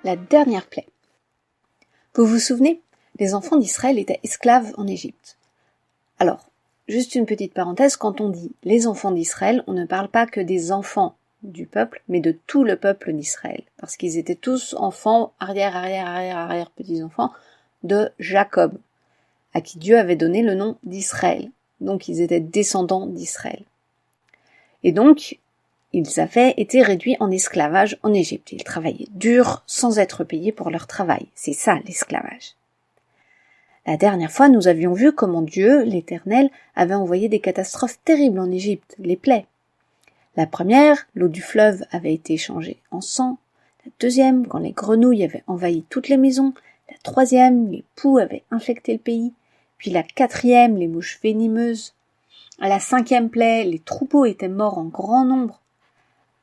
la dernière plaie. Vous vous souvenez, les enfants d'Israël étaient esclaves en Égypte. Alors, juste une petite parenthèse, quand on dit les enfants d'Israël, on ne parle pas que des enfants du peuple, mais de tout le peuple d'Israël, parce qu'ils étaient tous enfants, arrière petits-enfants de Jacob, à qui Dieu avait donné le nom d'Israël. Donc ils étaient descendants d'Israël. Et donc, ils avaient été réduits en esclavage en Égypte. Ils travaillaient dur sans être payés pour leur travail. C'est ça l'esclavage. La dernière fois, nous avions vu comment Dieu, l'Éternel, avait envoyé des catastrophes terribles en Égypte, les plaies. La première, l'eau du fleuve avait été changée en sang. La deuxième, quand les grenouilles avaient envahi toutes les maisons. La troisième, les poux avaient infecté le pays. Puis la quatrième, les mouches venimeuses. À la cinquième plaie, les troupeaux étaient morts en grand nombre.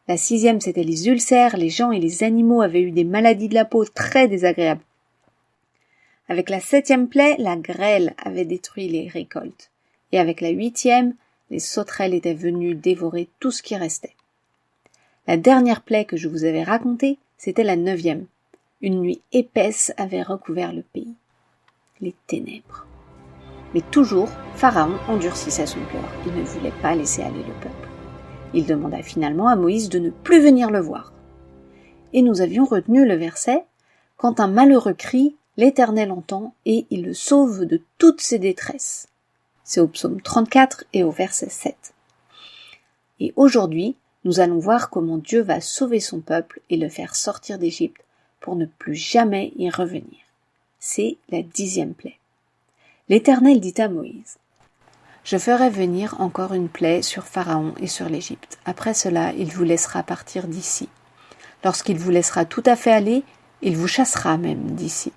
La sixième, c'était les ulcères. Les gens et les animaux avaient eu des maladies de la peau très désagréables. Avec la septième plaie, la grêle avait détruit les récoltes. Et avec la huitième, les sauterelles étaient venues dévorer tout ce qui restait. La dernière plaie que je vous avais racontée, c'était la neuvième. Une nuit épaisse avait recouvert le pays. Les ténèbres. Mais toujours, Pharaon endurcissait son cœur. Il ne voulait pas laisser aller le peuple. Il demanda finalement à Moïse de ne plus venir le voir. Et nous avions retenu le verset « Quand un malheureux crie, l'Éternel entend et il le sauve de toutes ses détresses ». C'est au psaume 34 et au verset 7. Et aujourd'hui, nous allons voir comment Dieu va sauver son peuple et le faire sortir d'Égypte pour ne plus jamais y revenir. C'est la 10e plaie. L'Éternel dit à Moïse, « Je ferai venir encore une plaie sur Pharaon et sur l'Égypte. Après cela, il vous laissera partir d'ici. Lorsqu'il vous laissera tout à fait aller, il vous chassera même d'ici. »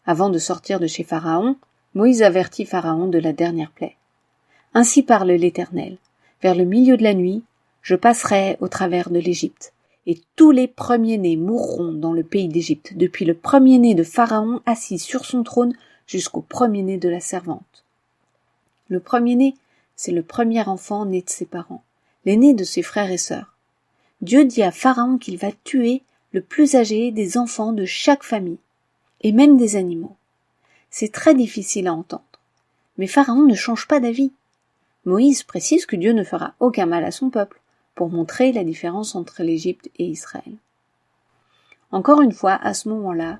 Avant de sortir de chez Pharaon, Moïse avertit Pharaon de la dernière plaie. « Ainsi parle l'Éternel. Vers le milieu de la nuit, je passerai au travers de l'Égypte, et tous les premiers-nés mourront dans le pays d'Égypte, depuis le premier-né de Pharaon assis sur son trône jusqu'au premier-né de la servante. » Le premier-né, c'est le premier enfant né de ses parents, l'aîné de ses frères et sœurs. Dieu dit à Pharaon qu'il va tuer le plus âgé des enfants de chaque famille, et même des animaux. C'est très difficile à entendre, mais Pharaon ne change pas d'avis. Moïse précise que Dieu ne fera aucun mal à son peuple, pour montrer la différence entre l'Égypte et Israël. Encore une fois, à ce moment-là,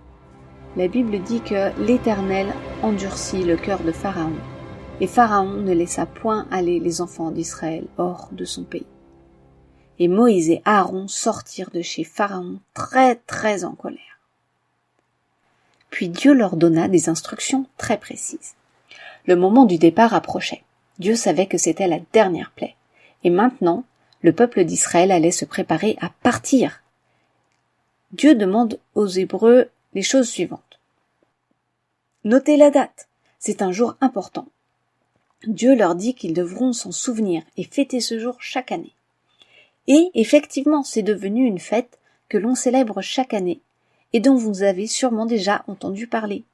la Bible dit que l'Éternel endurcit le cœur de Pharaon, et Pharaon ne laissa point aller les enfants d'Israël hors de son pays. Et Moïse et Aaron sortirent de chez Pharaon très en colère. Puis Dieu leur donna des instructions très précises. Le moment du départ approchait. Dieu savait que c'était la dernière plaie. Et maintenant, le peuple d'Israël allait se préparer à partir. Dieu demande aux Hébreux les choses suivantes. Notez la date. C'est un jour important. Dieu leur dit qu'ils devront s'en souvenir et fêter ce jour chaque année. Et effectivement, c'est devenu une fête que l'on célèbre chaque année et dont vous avez sûrement déjà entendu parler.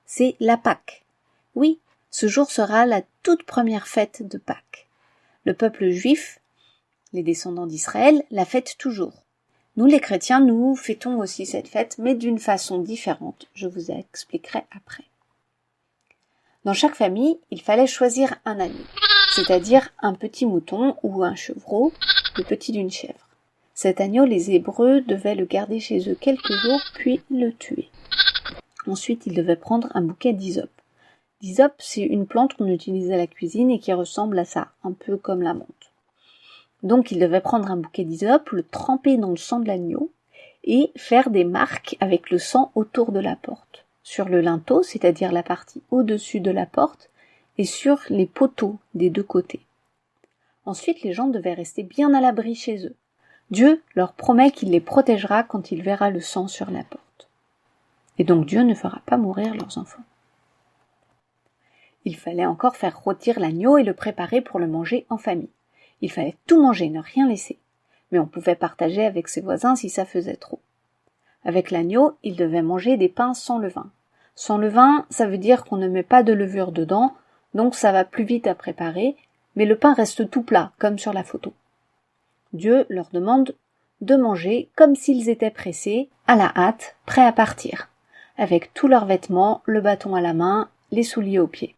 C'est la Pâque. Oui, ce jour sera la toute première fête de Pâques. Le peuple juif, les descendants d'Israël, la fêtent toujours. Nous les chrétiens, nous fêtons aussi cette fête, mais d'une façon différente. Je vous expliquerai après. Dans chaque famille, il fallait choisir un agneau, c'est-à-dire un petit mouton ou un chevreau, le petit d'une chèvre. Cet agneau, les Hébreux devaient le garder chez eux quelques jours, puis le tuer. Ensuite, ils devaient prendre un bouquet d'hysope. L'hysope, c'est une plante qu'on utilise à la cuisine et qui ressemble à ça, un peu comme la menthe. Donc, ils devaient prendre un bouquet d'hysope, le tremper dans le sang de l'agneau et faire des marques avec le sang autour de la porte, sur le linteau, c'est-à-dire la partie au-dessus de la porte, et sur les poteaux des deux côtés. Ensuite, les gens devaient rester bien à l'abri chez eux. Dieu leur promet qu'il les protégera quand il verra le sang sur la porte. Et donc Dieu ne fera pas mourir leurs enfants. Il fallait encore faire rôtir l'agneau et le préparer pour le manger en famille. Il fallait tout manger, ne rien laisser. Mais on pouvait partager avec ses voisins si ça faisait trop. Avec l'agneau, il devait manger des pains sans levain. Sans levain, ça veut dire qu'on ne met pas de levure dedans, donc ça va plus vite à préparer, mais le pain reste tout plat, comme sur la photo. Dieu leur demande de manger comme s'ils étaient pressés, à la hâte, prêts à partir, avec tous leurs vêtements, le bâton à la main, les souliers aux pieds.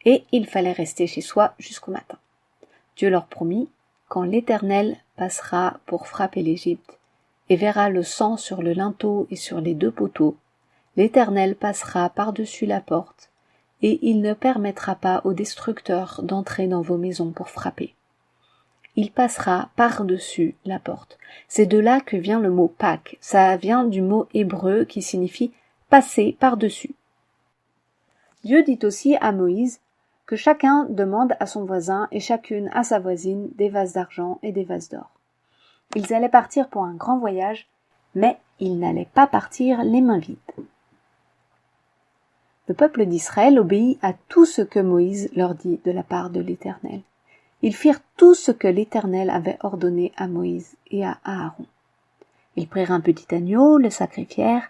Et il fallait rester chez soi jusqu'au matin. Dieu leur promit, quand l'Éternel passera pour frapper l'Égypte, et verra le sang sur le linteau et sur les 2 poteaux, l'Éternel passera par-dessus la porte, et il ne permettra pas aux destructeurs d'entrer dans vos maisons pour frapper. Il passera par-dessus la porte. C'est de là que vient le mot Pâques. Ça vient du mot hébreu qui signifie passer par-dessus. Dieu dit aussi à Moïse que chacun demande à son voisin et chacune à sa voisine des vases d'argent et des vases d'or. Ils allaient partir pour un grand voyage, mais ils n'allaient pas partir les mains vides. Le peuple d'Israël obéit à tout ce que Moïse leur dit de la part de l'Éternel. Ils firent tout ce que l'Éternel avait ordonné à Moïse et à Aaron. Ils prirent un petit agneau, le sacrifièrent,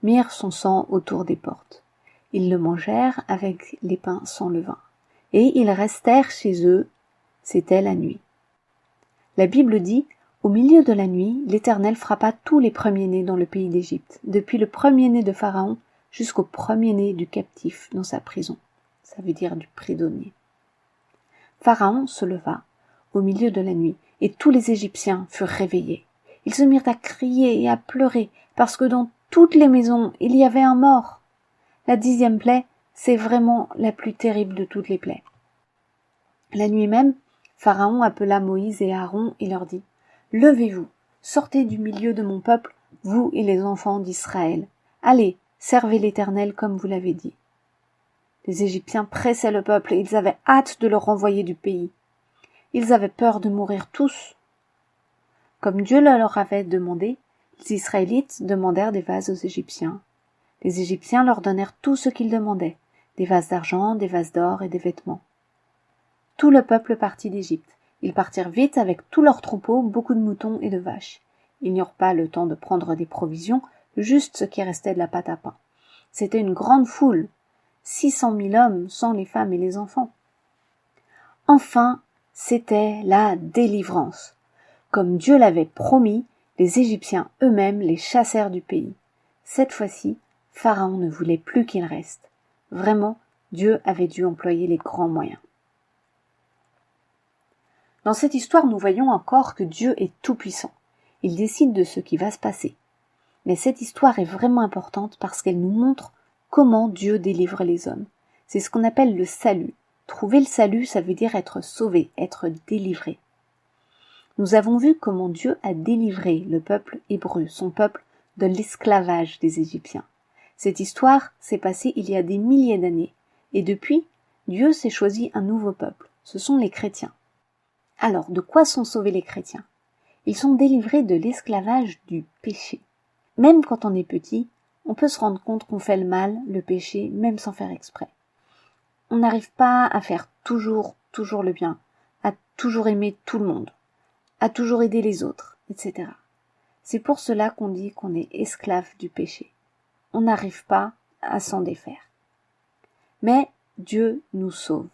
mirent son sang autour des portes. Ils le mangèrent avec les pains sans levain. Et ils restèrent chez eux, c'était la nuit. La Bible dit, au milieu de la nuit, l'Éternel frappa tous les premiers-nés dans le pays d'Égypte, depuis le premier-né de Pharaon jusqu'au premier-né du captif dans sa prison. Ça veut dire du prisonnier. Pharaon se leva au milieu de la nuit, et tous les Égyptiens furent réveillés. Ils se mirent à crier et à pleurer, parce que dans toutes les maisons il y avait un mort. La 10e plaie, c'est vraiment la plus terrible de toutes les plaies. La nuit même, Pharaon appela Moïse et Aaron et leur dit « Levez-vous, sortez du milieu de mon peuple, vous et les enfants d'Israël. Allez, servez l'Éternel comme vous l'avez dit. » Les Égyptiens pressaient le peuple et ils avaient hâte de le renvoyer du pays. Ils avaient peur de mourir tous. Comme Dieu le leur avait demandé, les Israélites demandèrent des vases aux Égyptiens. Les Égyptiens leur donnèrent tout ce qu'ils demandaient, des vases d'argent, des vases d'or et des vêtements. Tout le peuple partit d'Égypte. Ils partirent vite avec tous leurs troupeaux, beaucoup de moutons et de vaches. Ils n'eurent pas le temps de prendre des provisions, juste ce qui restait de la pâte à pain. C'était une grande foule, 600 000 hommes, sans les femmes et les enfants. Enfin, c'était la délivrance. Comme Dieu l'avait promis, les Égyptiens eux-mêmes les chassèrent du pays. Cette fois-ci, Pharaon ne voulait plus qu'il reste. Vraiment, Dieu avait dû employer les grands moyens. Dans cette histoire, nous voyons encore que Dieu est tout-puissant. Il décide de ce qui va se passer. Mais cette histoire est vraiment importante parce qu'elle nous montre comment Dieu délivre les hommes. C'est ce qu'on appelle le salut. Trouver le salut, ça veut dire être sauvé, être délivré. Nous avons vu comment Dieu a délivré le peuple hébreu, son peuple, de l'esclavage des Égyptiens. Cette histoire s'est passée il y a des milliers d'années, et depuis, Dieu s'est choisi un nouveau peuple. Ce sont les chrétiens. Alors, de quoi sont sauvés les chrétiens? Ils sont délivrés de l'esclavage du péché. Même quand on est petit, on peut se rendre compte qu'on fait le mal, le péché, même sans faire exprès. On n'arrive pas à faire toujours le bien, à toujours aimer tout le monde, à toujours aider les autres, etc. C'est pour cela qu'on dit qu'on est esclave du péché. On n'arrive pas à s'en défaire. Mais Dieu nous sauve.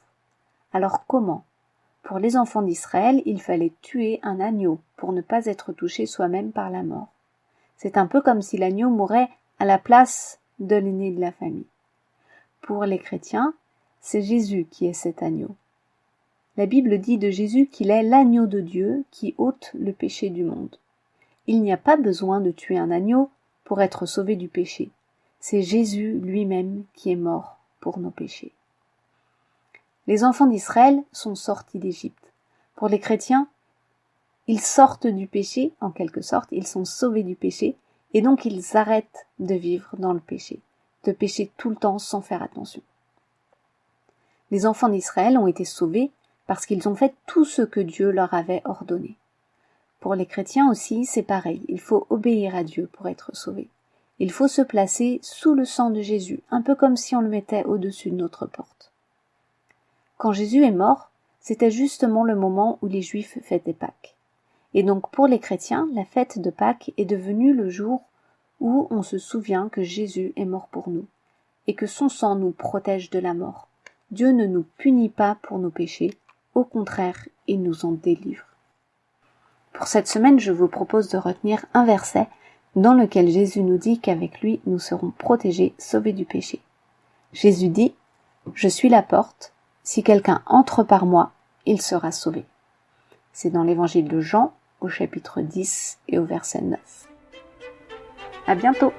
Alors comment? Pour les enfants d'Israël, il fallait tuer un agneau pour ne pas être touché soi-même par la mort. C'est un peu comme si l'agneau mourait à la place de l'aîné de la famille. Pour les chrétiens, c'est Jésus qui est cet agneau. La Bible dit de Jésus qu'il est l'agneau de Dieu qui ôte le péché du monde. Il n'y a pas besoin de tuer un agneau pour être sauvé du péché. C'est Jésus lui-même qui est mort pour nos péchés. Les enfants d'Israël sont sortis d'Égypte. Pour les chrétiens, ils sortent du péché, en quelque sorte, ils sont sauvés du péché, et donc ils arrêtent de vivre dans le péché, de pécher tout le temps sans faire attention. Les enfants d'Israël ont été sauvés parce qu'ils ont fait tout ce que Dieu leur avait ordonné. Pour les chrétiens aussi, c'est pareil, il faut obéir à Dieu pour être sauvé. Il faut se placer sous le sang de Jésus, un peu comme si on le mettait au-dessus de notre porte. Quand Jésus est mort, c'était justement le moment où les Juifs fêtaient Pâques. Et donc pour les chrétiens, la fête de Pâques est devenue le jour où on se souvient que Jésus est mort pour nous, et que son sang nous protège de la mort. Dieu ne nous punit pas pour nos péchés, au contraire, il nous en délivre. Pour cette semaine, je vous propose de retenir un verset dans lequel Jésus nous dit qu'avec lui, nous serons protégés, sauvés du péché. Jésus dit « Je suis la porte, si quelqu'un entre par moi, il sera sauvé. » C'est dans l'évangile de Jean, au chapitre 10 et au verset 9. À bientôt!